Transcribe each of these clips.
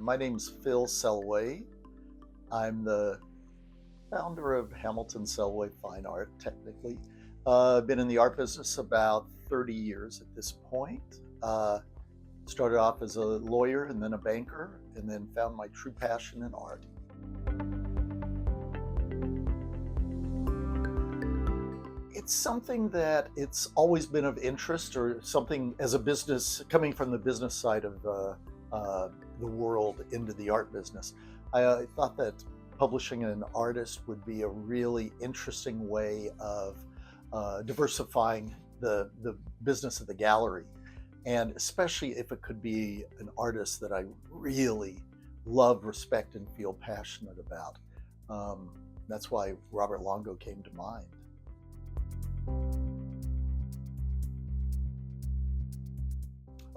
My name's Phil Selway. I'm the founder of Hamilton Selway Fine Art, technically. I've been in the art business about 30 years at this point. Started off as a lawyer and then a banker, and then found my true passion in art. It's something that it's always been of interest, or something as a business, coming from the business side of the world into the art business. I thought that publishing an artist would be a really interesting way of diversifying the business of the gallery, and especially if it could be an artist that I really love, respect, and feel passionate about. That's why Robert Longo came to mind.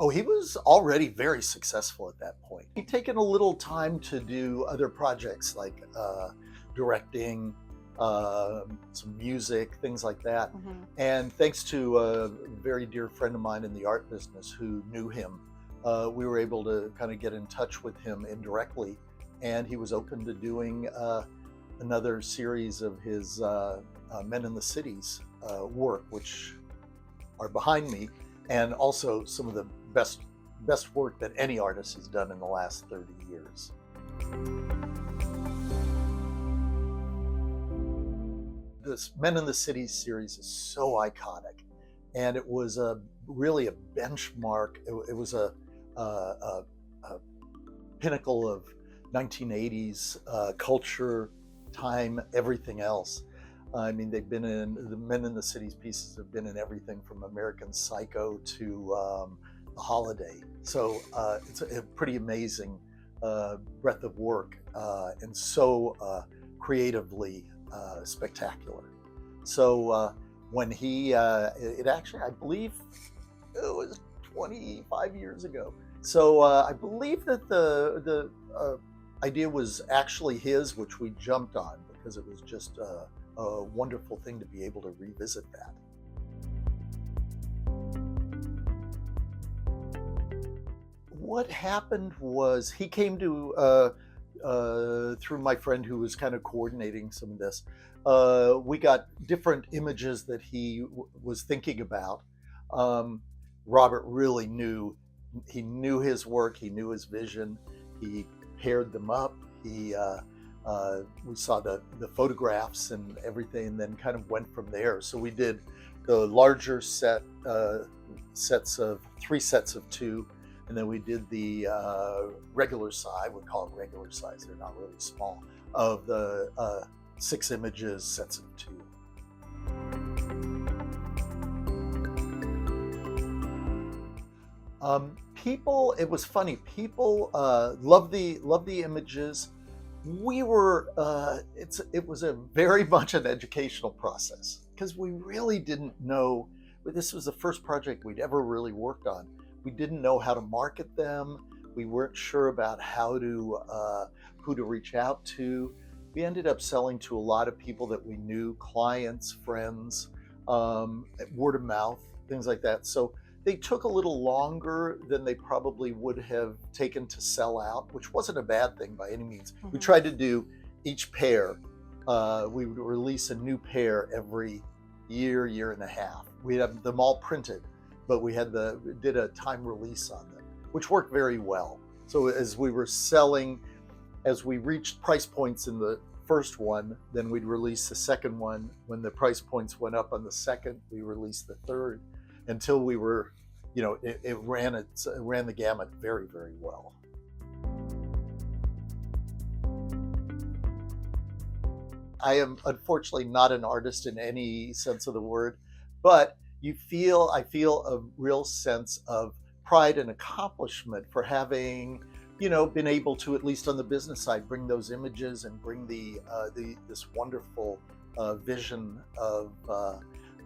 Oh, he was already very successful at that point. He'd taken a little time to do other projects like directing, some music, things like that. Mm-hmm. And thanks to a very dear friend of mine in the art business who knew him, we were able to kind of get in touch with him indirectly. And he was open to doing another series of his Men in the Cities work, which are behind me, and also some of the best work that any artist has done in the last 30 years. This Men in the Cities series is so iconic, and it was really a benchmark. It was a pinnacle of 1980s culture, time, everything else. I mean, they've been in, the Men in the Cities pieces have been in everything from American Psycho to The Holiday. So it's a pretty amazing breadth of work, and so creatively spectacular. So when he, it actually, I believe it was 25 years ago. So I believe that the idea was actually his, which we jumped on because it was just a wonderful thing to be able to revisit that. What happened was he came to, through my friend who was kind of coordinating some of this, we got different images that he was thinking about. Robert really knew his work, he knew his vision, he paired them up, we saw the photographs and everything, and then kind of went from there. So we did the larger sets of 3 sets of 2, and then we did the regular size, we call them regular size, they're not really small, of the 6 images, sets of 2. People, it was funny, people love the images. We were, it was a very much an educational process because we really didn't know, this was the first project we'd ever really worked on. We didn't know how to market them. We weren't sure about how to, who to reach out to. We ended up selling to a lot of people that we knew, clients, friends, word of mouth, things like that. So they took a little longer than they probably would have taken to sell out, which wasn't a bad thing by any means. Mm-hmm. We tried to do each pair. We would release a new pair every year and a half. We had them all printed, but we did a time release on them, which worked very well. So as we were selling, as we reached price points in the first one, then we'd release the second one. When the price points went up on the second, we released the third, until we were, it ran the gamut very, very well. I am unfortunately not an artist in any sense of the word, but I feel a real sense of pride and accomplishment for having, been able to, at least on the business side, bring those images and bring this wonderful vision of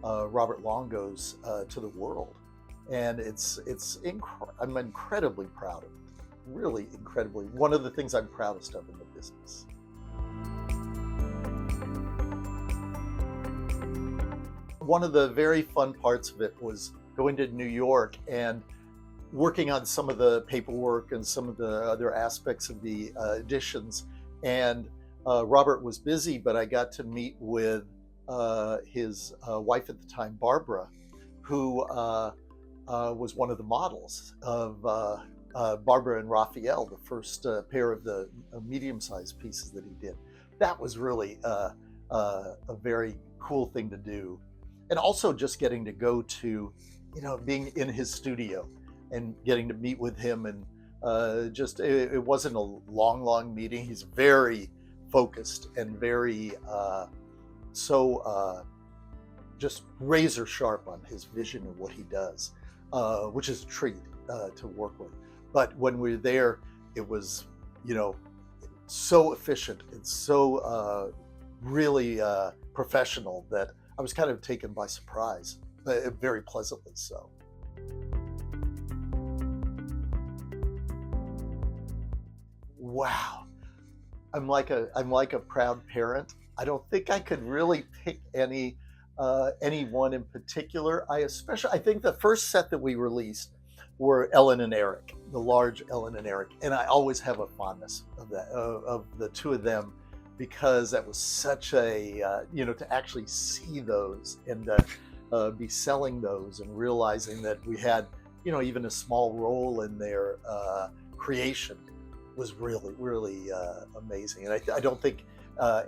Robert Longo's to the world. And I'm incredibly proud of it, really incredibly. One of the things I'm proudest of in the business. One of the very fun parts of it was going to New York and working on some of the paperwork and some of the other aspects of the editions. And Robert was busy, but I got to meet with his wife at the time, Barbara, who was one of the models of Barbara and Raphael, the first pair of the medium-sized pieces that he did. That was really a very cool thing to do. And also just getting to go to, being in his studio and getting to meet with him. And it wasn't a long meeting. He's very focused and very, just razor sharp on his vision of what he does, which is a treat to work with. But when we were there, it was, so efficient and so really professional that I was kind of taken by surprise, but very pleasantly so. Wow, I'm like a proud parent. I don't think I could really pick any one in particular. I think the first set that we released were Ellen and Eric, the large Ellen and Eric, and I always have a fondness of that, of the two of them, because that was such a to actually see those and be selling those and realizing that we had even a small role in their creation was really amazing. And I don't think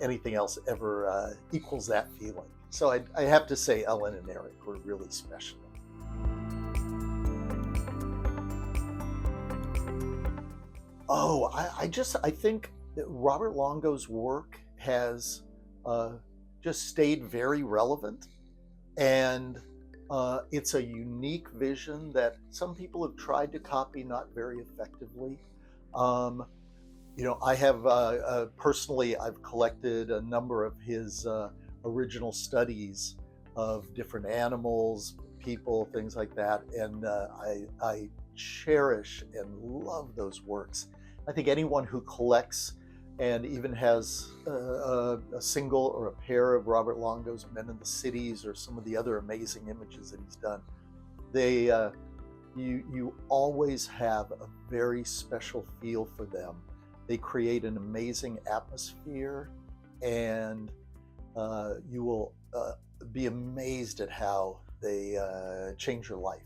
anything else ever equals that feeling. So I have to say Ellen and Eric were really special. Oh, I think that Robert Longo's work has just stayed very relevant, and it's a unique vision that some people have tried to copy, not very effectively. I have personally, I've collected a number of his original studies of different animals, people, things like that, and I cherish and love those works. I think anyone who collects and even has a single or a pair of Robert Longo's Men in the Cities or some of the other amazing images that he's done, you always have a very special feel for them. They create an amazing atmosphere, and you will be amazed at how they change your life.